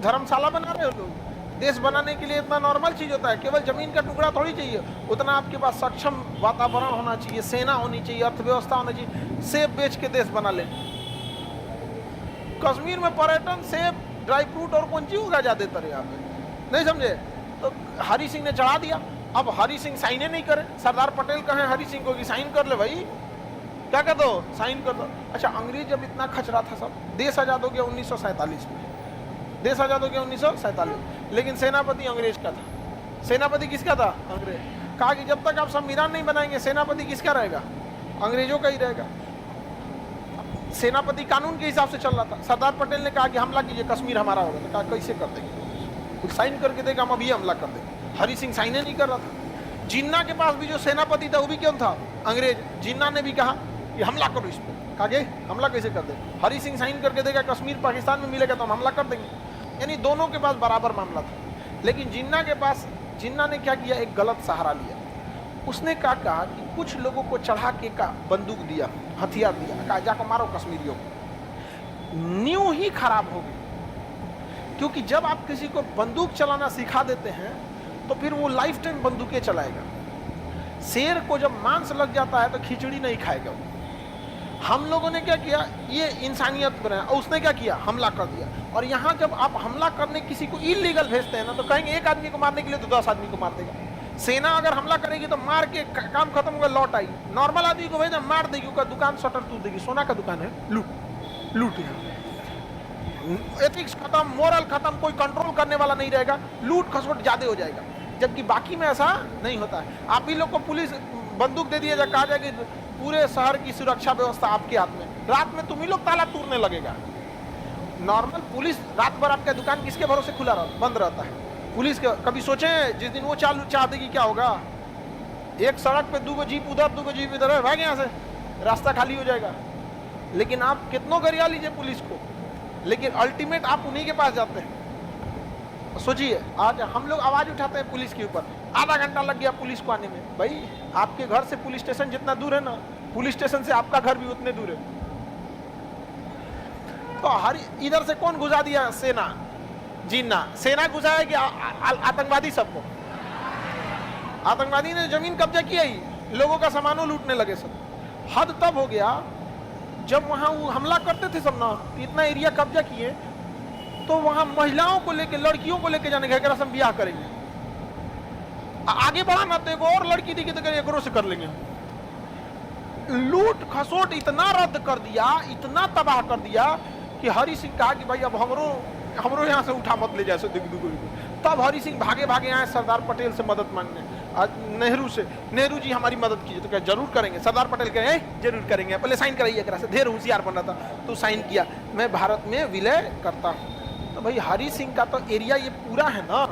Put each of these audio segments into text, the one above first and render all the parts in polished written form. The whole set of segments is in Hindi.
धर्मशाला बना रहे हो लोग। देश बनाने के लिए इतना नॉर्मल चीज होता है, केवल जमीन का टुकड़ा थोड़ी चाहिए, उतना आपके पास सक्षम वातावरण होना चाहिए, सेना होनी चाहिए, अर्थव्यवस्था होनी चाहिए। सेब बेच के देश बना ले। कश्मीर में पर्यटन, सेब, ड्राई फ्रूट और कौन चीज उगा ज्यादातर यहाँ पे, नहीं समझे? तो हरि सिंह ने चढ़ा दिया। अब हरि सिंह साइने नहीं करे, सरदार पटेल कहे हरि सिंह को कि साइन कर ले भाई, क्या कर दो, साइन कर दो। अच्छा, अंग्रेज जब इतना खचरा था सब, देश आजाद हो गया 1947 में, देश आजाद हो गया 1947, लेकिन सेनापति अंग्रेज का था। सेनापति किसका था? अंग्रेज। कहा कि जब तक आप संविधान नहीं बनाएंगे, सेनापति किसका रहेगा? अंग्रेजों का ही रहेगा। सेनापति कानून के हिसाब से चल रहा था। सरदार पटेल ने कहा कि हमला कीजिए, कश्मीर हमारा होगा। तो कहा कैसे कर देंगे, कुछ साइन करके देगा, हम अभी हमला कर देंगे। हरि सिंह साइने नहीं कर रहा था। जिन्ना के पास भी जो सेनापति था वो भी कौन था? अंग्रेज। जिन्ना ने भी कहा कि हमला करो इस पर। कहा कि हमला कैसे कर दे? हरि सिंह साइन करके देगा, कश्मीर पाकिस्तान में मिलेगा तो हम हमला कर देंगे। यानी दोनों के पास बराबर मामला था। लेकिन जिन्ना के पास, जिन्ना ने क्या किया, एक गलत सहारा लिया। उसने कहा कि कुछ लोगों को चढ़ा के का बंदूक दिया, हथियार दिया, कहा जाकर मारो कश्मीरियों को। न्यू ही खराब हो गई, क्योंकि जब आप किसी को बंदूक चलाना सिखा देते हैं तो फिर वो लाइफ टाइम बंदूकें चलाएगा। शेर को जब मांस लग जाता है तो खिचड़ी नहीं खाएगा वो। हम लोगों ने क्या किया, ये इंसानियत बनाया, और उसने क्या किया, हमला कर दिया। और यहाँ जब आप हमला करने किसी को इलीगल भेजते हैं ना, तो कहेंगे एक आदमी को मारने के लिए तो 10 आदमी को मार देगा। सेना अगर हमला करेगी तो मार के काम खत्म होगा, लौट आई। नॉर्मल आदमी को भेजना, मार देगी, उसका दुकान शटर तोड़ देगी। सोना का दुकान है, लूट लूट। एथिक्स खत्म, मोरल खत्म, कोई कंट्रोल करने वाला नहीं रहेगा, लूट खसोट ज्यादा हो जाएगा। जबकि बाकी में ऐसा नहीं होता है। आप ही लोग को पुलिस बंदूक दे दिया जाए, कहा जाए कि पूरे शहर की सुरक्षा व्यवस्था आपके हाथ में, रात में तुम ही लोग ताला तोड़ने लगेगा। नॉर्मल पुलिस रात भर आपका दुकान किसके भरोसे खुला बंद रहता है? पुलिस के कभी सोचे जिस दिन वो चालू चाह देगी क्या होगा? एक सड़क पे 2 जीप उधर, 2 जीप इधर है, भाग यहाँ से, रास्ता खाली हो जाएगा। लेकिन आप कितनों गरिया लीजिए पुलिस को, लेकिन अल्टीमेट आप उन्हीं के पास जाते हैं। सोचिए, आज हम लोग आवाज उठाते हैं पुलिस के ऊपर, आधा घंटा लग गया पुलिस को आने में। भाई आपके घर से पुलिस स्टेशन जितना दूर है ना, पुलिस स्टेशन से आपका घर भी उतने दूर है। तो हर इधर से कौन घुसा दिया? सेना, जिन्ना। सेना घुसाया कि आतंकवादी सबको? आतंकवादी ने जमीन कब्जा किया ही, लोगों का सामानों लूटने लगे सब। हद तब हो गया जब वहां वो हमला करते थे सब ना, इतना एरिया कब्जा किए, तो वहां महिलाओं को लेके, लड़कियों को लेके जाने का हम ब्याह करेंगे, आगे बढ़ाना तो एक और लड़की दिखी तो एक से कर लेंगे। लूट खसोट इतना रद्द कर दिया, इतना तबाह कर दिया कि हरि सिंह कहा कि भाई अब हमरो यहाँ से उठा मत ले जाए। तब हरि सिंह भागे भागे आए सरदार पटेल से मदद मांगने, नेहरू से। नेहरू जी हमारी मदद कीजिए। तो क्या जरूर करेंगे? सरदार पटेल कहे जरूर करेंगे, पहले साइन कराइए। करा से ढेर होशियार बन रहा था, तो साइन किया, मैं भारत में विलय करता हूँ। तो भाई हरि सिंह का तो एरिया ये पूरा है ना,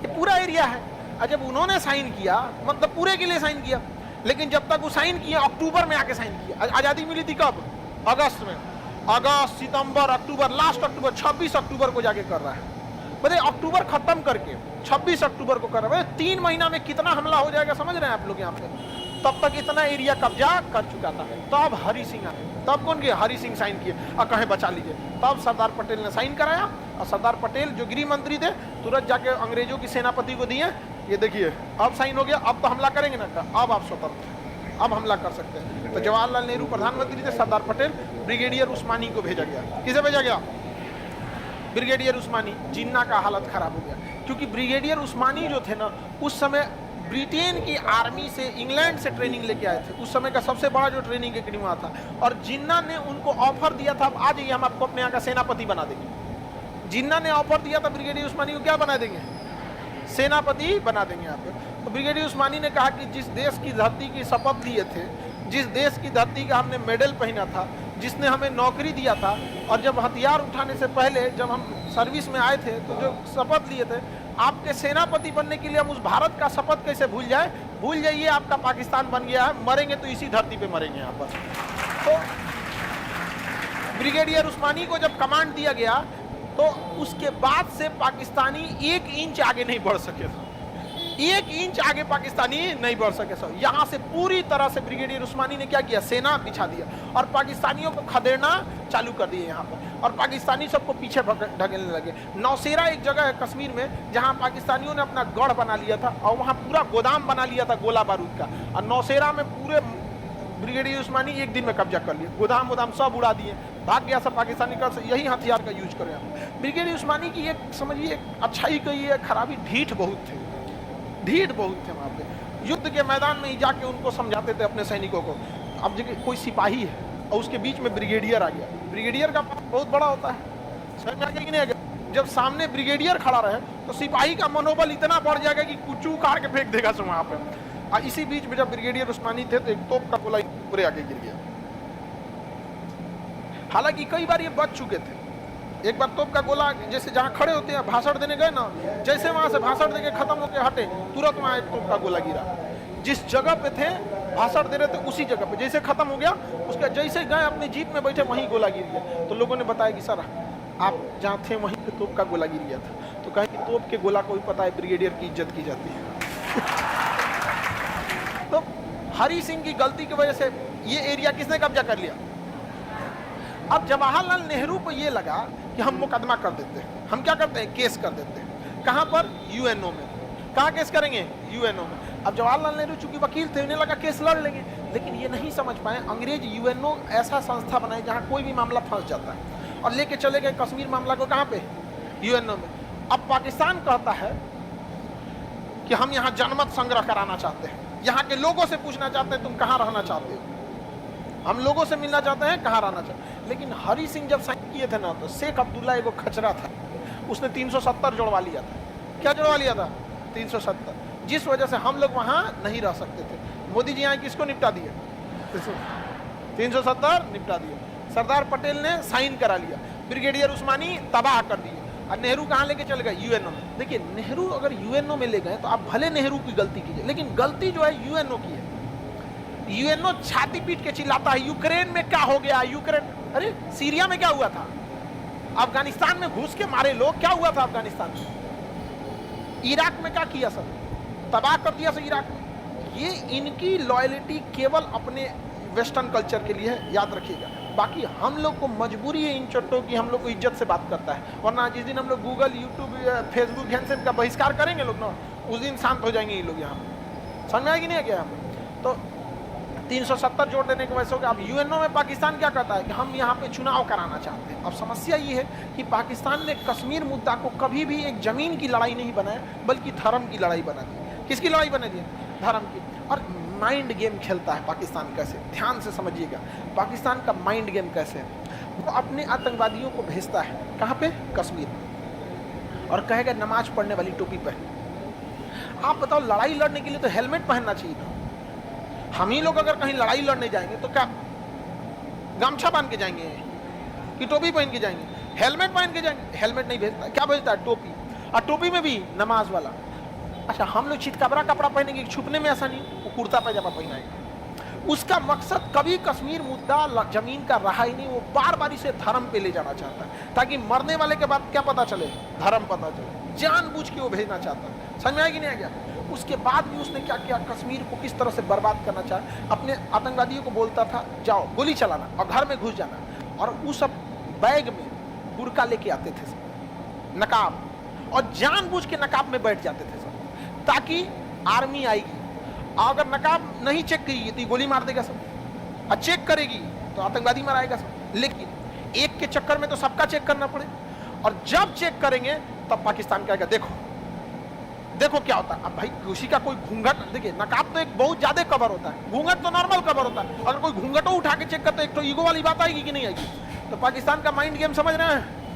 ये पूरा एरिया है। और जब उन्होंने साइन किया, मतलब पूरे के लिए साइन किया, लेकिन जब तक वो साइन किया, अक्टूबर में आके साइन किया। आजादी मिली थी कब? अगस्त में। अगस्त, सितंबर, अक्टूबर, लास्ट अक्टूबर, 26 अक्टूबर को जाके कर रहा है। बताइए, अक्टूबर खत्म करके 26 अक्टूबर को कर रहा है। 3 महीना में कितना हमला हो जाएगा समझ रहे हैं आप लोग यहाँ पे? तब तक इतना एरिया कब्जा कर चुका था। तब हरि सिंह आए, तब कौन किए? हरि सिंह साइन किए और कहे बचा लीजिए। तब सरदार पटेल ने साइन कराया, और सरदार पटेल जो गृह मंत्री थे तुरंत जाके अंग्रेजों की सेनापति को दिए, ये देखिए अब साइन हो गया, अब तो हमला करेंगे ना, अब आप स्वतंत्र, अब हमला कर सकते हैं। तो जवाहरलाल नेहरू प्रधानमंत्री थे, सरदार पटेल ब्रिगेडियर उस्मानी को भेजा गया। किसे भेजा गया? ब्रिगेडियर उस्मानी। जिन्ना का हालत खराब हो गया, क्योंकि ब्रिगेडियर उस्मानी जो थे ना, उस समय ब्रिटेन की आर्मी से, इंग्लैंड से ट्रेनिंग लेके आए थे। उस समय का सबसे बड़ा जो ट्रेनिंग एकेडमी वहाँ था, और जिन्ना ने उनको ऑफर दिया था, आ जाइए हम आपको अपने यहाँ का सेनापति बना देंगे। जिन्ना ने ऑफर दिया था ब्रिगेडियर उस्मानी को, क्या बना देंगे? सेनापति बना देंगे यहाँ पे। तो ब्रिगेडियर उस्मानी ने कहा कि जिस देश की धरती की शपथ लिए थे, जिस देश की धरती का हमने मेडल पहना था, जिसने हमें नौकरी दिया था, और जब हथियार उठाने से पहले जब हम सर्विस में आए थे तो जो शपथ लिए थे, आपके सेनापति बनने के लिए हम उस भारत का शपथ कैसे भूल जाए? भूल जाइए, आपका पाकिस्तान बन गया है, मरेंगे तो इसी धरती पे मरेंगे यहाँ पर। तो ब्रिगेडियर उस्मानी को जब कमांड दिया गया, तो उसके बाद से पाकिस्तानी 1 इंच आगे नहीं बढ़ सके थे। 1 इंच आगे पाकिस्तानी नहीं बढ़ सके सर। यहाँ से पूरी तरह से ब्रिगेडियर उस्मानी ने क्या किया, सेना बिछा दिया और पाकिस्तानियों को खदेड़ना चालू कर दिए यहाँ पर, और पाकिस्तानी सबको पीछे ढकेलने लगे। नौशेरा एक जगह है कश्मीर में जहाँ पाकिस्तानियों ने अपना गढ़ बना लिया था और वहाँ पूरा गोदाम बना लिया था गोला बारूद का, और नौशेरा में पूरे ब्रिगेडियर उस्मानी 1 दिन में कब्जा कर लिया, गोदाम वोदाम सब उड़ा दिए, भाग गया सब पाकिस्तानी का। यही हथियार का यूज करें आप। ब्रिगेडियर उस्मानी की एक समझिए अच्छाई कही है, खराबी ढीठ बहुत थे, ढीठ बहुत थे वहाँ पे। युद्ध के मैदान में ही जाके उनको समझाते थे अपने सैनिकों को। अब जगह कोई सिपाही है और उसके बीच में ब्रिगेडियर आ गया, ब्रिगेडियर का बहुत बड़ा होता है, समझ में आ गया कि नहीं आ गया। जब सामने ब्रिगेडियर खड़ा रहे तो सिपाही का मनोबल इतना बढ़ जाएगा कि कुचू उखाड़ के फेंक देगा वहाँ पे। और इसी बीच में जब ब्रिगेडियर उस्मानी थे तो एक तोप का गोला पूरे आगे गिर गया। हालांकि कई बार ये बच चुके थे। एक बार तोप का गोला जैसे जहाँ खड़े होते हैं भाषण देने गए ना, जैसे वहां से भाषण देके खत्म होके हटे तुरंत वहां एक तोप का गोला गिरा। जिस जगह पे थे भाषण दे रहे थे उसी जगह पे जैसे खत्म हो गया, उसके जैसे गए अपनी जीप में बैठे वहीं गोला गिर गया। तो लोगों ने बताया कि सर आप जहाँ थे वहीं पे तोप का गोला गिर गया था। तो कहे कि तोप के गोला को भी पता है ब्रिगेडियर की इज्जत की जाती है। तो हरि सिंह की गलती की वजह से ये एरिया किसने कब्जा कर लिया। अब जवाहरलाल नेहरू को ये लगा कि हम मुकदमा कर देते हैं, हम क्या करते हैं, केस कर देते हैं। कहाँ पर, यूएनओ में। कहाँ केस करेंगे, यूएनओ में। अब जवाहरलाल नेहरू चूंकि वकील थे, उन्हें लगा केस लड़ लेंगे, लेकिन ये नहीं समझ पाए अंग्रेज यूएनओ ऐसा संस्था बनाए जहाँ कोई भी मामला फंस जाता है, और लेके चले गए कश्मीर मामला को कहाँ पे, यूएनओ में। अब पाकिस्तान कहता है कि हम यहाँ जनमत संग्रह कराना चाहते हैं, यहाँ के लोगों से पूछना चाहते हैं तुम कहाँ रहना चाहते हो, हम लोगों से मिलना चाहते हैं, कहाँ रहना चाहते हैं। लेकिन हरि सिंह जब साइन किए थे ना, तो शेख अब्दुल्ला एगो खचरा था, उसने 370 जुड़वा लिया था। क्या जुड़वा लिया था, 370, जिस वजह से हम लोग वहाँ नहीं रह सकते थे। मोदी जी यहाँ किसको निपटा दिए, 370 निपटा दिए। सरदार पटेल ने साइन करा लिया, ब्रिगेडियर उस्मानी तबाह कर दिए, और नेहरू कहाँ लेके चले गए, यूएनओ में। देखिए नेहरू अगर यूएनओ में ले गए तो आप भले नेहरू की गलती कीजिए, लेकिन गलती जो है यूएनओ की है। यूएनओ छाती पीट के चिल्लाता है यूक्रेन में क्या हो गया, यूक्रेन, अरे सीरिया में क्या हुआ था, अफगानिस्तान में घुस के मारे लोग, क्या हुआ था अफगानिस्तान में, इराक में क्या किया सर, तबाह कर दिया सर इराक में। ये इनकी लॉयल्टी केवल अपने वेस्टर्न कल्चर के लिए है, याद रखिएगा। बाकी हम लोग को मजबूरी है इन चट्टों की, हम लोग को इज्जत से बात करता है, वरना जिस दिन हम लोग गूगल, यूट्यूब, फेसबुक हैंड का बहिष्कार करेंगे लोग ना, उस दिन शांत हो जाएंगे ये लोग। यहाँ समझ में आएगी नहीं क्या। तो 370 जोड़ देने की वजह से होगा। अब यूएनओ में पाकिस्तान क्या कहता है कि हम यहाँ पे चुनाव कराना चाहते हैं। अब समस्या ये है कि पाकिस्तान ने कश्मीर मुद्दा को कभी भी एक जमीन की लड़ाई नहीं बनाया, बल्कि धर्म की लड़ाई बना दी। किसकी लड़ाई बना दी, धर्म की। और माइंड गेम खेलता है पाकिस्तान कैसे, ध्यान से समझिएगा पाकिस्तान का माइंड गेम कैसे है। वो अपने आतंकवादियों को भेजता है कहाँ पे, कश्मीर, और कहेगा नमाज पढ़ने वाली टोपी पहन। आप बताओ लड़ाई लड़ने के लिए तो हेलमेट पहनना चाहिए था। हम ही लोग अगर कहीं लड़ाई लड़ने जाएंगे तो क्या गमछा बांध के जाएंगे कि टोपी पहन के जाएंगे, हेलमेट पहन के जाएंगे। हेलमेट नहीं भेजता, क्या भेजता है, टोपी, और टोपी में भी नमाज वाला। अच्छा हम लोग चितकबरा कपड़ा पहनेंगे, छुपने में ऐसा नहीं, वो कुर्ता पैजामा पहनाएगा। उसका मकसद कभी कश्मीर मुद्दा जमीन का रहा ही नहीं, वो बार बार इसे धर्म पे ले जाना चाहता है, ताकि मरने वाले के बाद क्या पता चले, धर्म पता चले। जानबूझ के वो भेजना चाहता है। समझ में आया कि नहीं आ गया। उसके बाद भी उसने क्या किया, कश्मीर को किस तरह से बर्बाद करना चाहा। अपने आतंकवादियों को बोलता था जाओ गोली चलाना और घर में घुस जाना, और वो सब बैग में बुर्का लेके आते थे सब, नकाब, और जानबूझ के नकाब में बैठ जाते थे सब, ताकि आर्मी आएगी, अगर नकाब नहीं चेक करेगी तो गोली मार देगा सब, और चेक करेगी तो आतंकवादी मराएगा सब। लेकिन एक के चक्कर में तो सबका चेक करना पड़े, और जब चेक करेंगे तब पाकिस्तान कहेगा देखो देखो क्या होता है। अब भाई किसी का कोई घूंघट, देखिए नकाब तो एक बहुत ज्यादा कवर होता है, घूंघट तो नॉर्मल कवर होता है। अगर कोई घूंघटो उठा के चेक करते एक तो ईगो वाली बात आएगी कि नहीं आएगी। तो पाकिस्तान का माइंड गेम समझ रहे हैं।